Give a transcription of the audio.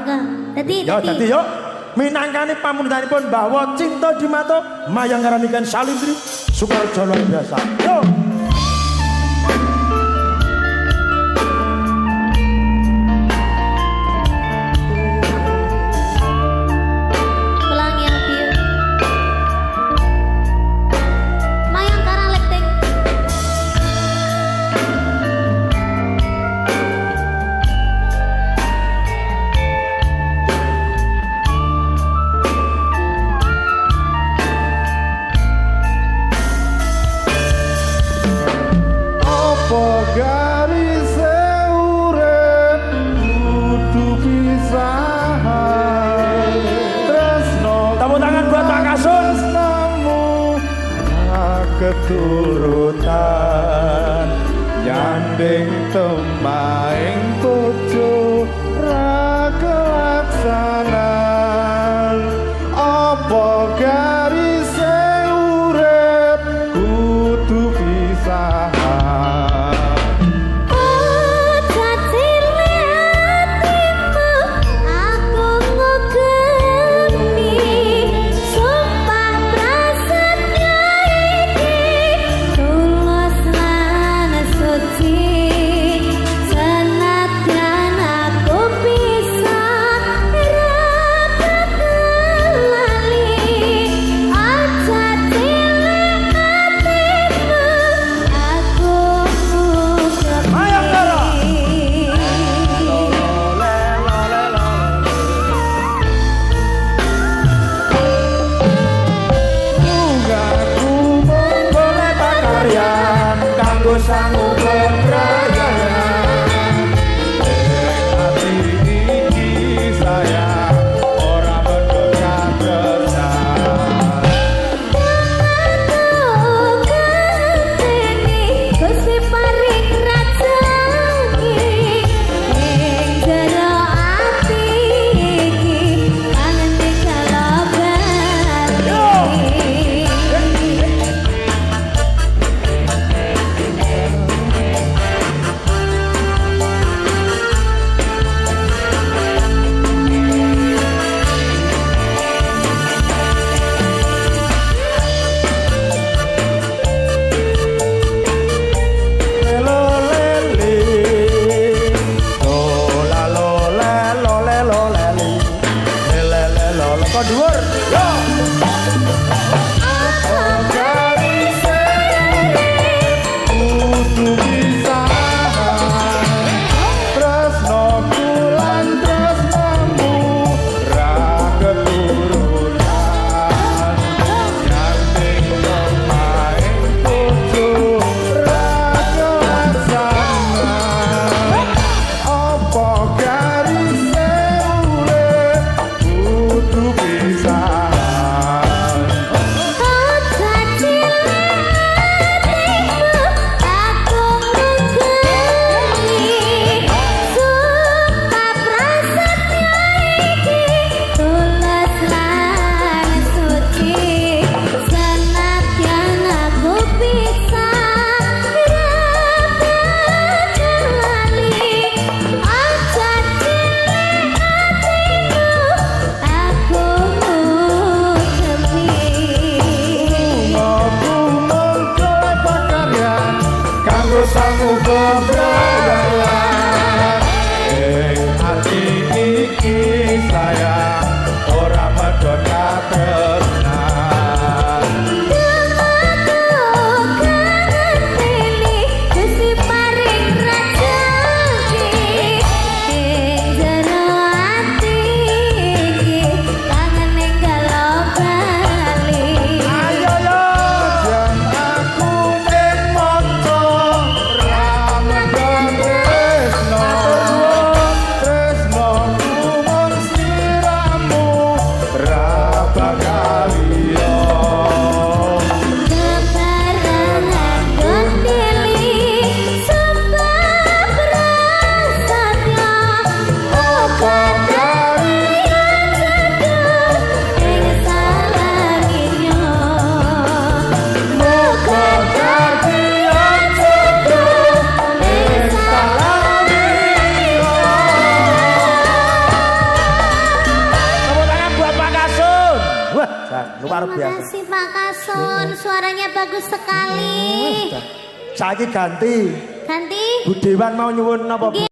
Dadi yo minangkane pamundutanipun bahwa Cinta Dimato mayang ngaranikan Salindri Sukarjo luar biasa. Yo. Keturutan nyanding temaing bojo ra kelaksanan apa garise urip kudu pisahan. Sanggup berperayaan hati ini saya orang berdosa besar. Gusti paring rajani ing jero ati iki kangen Dhuwur yo luar Terima biasa. kasih Pak Kason, suaranya bagus sekali. Saiki ganti. Ganti. Bu Dewan mau nyuwun napa Bu?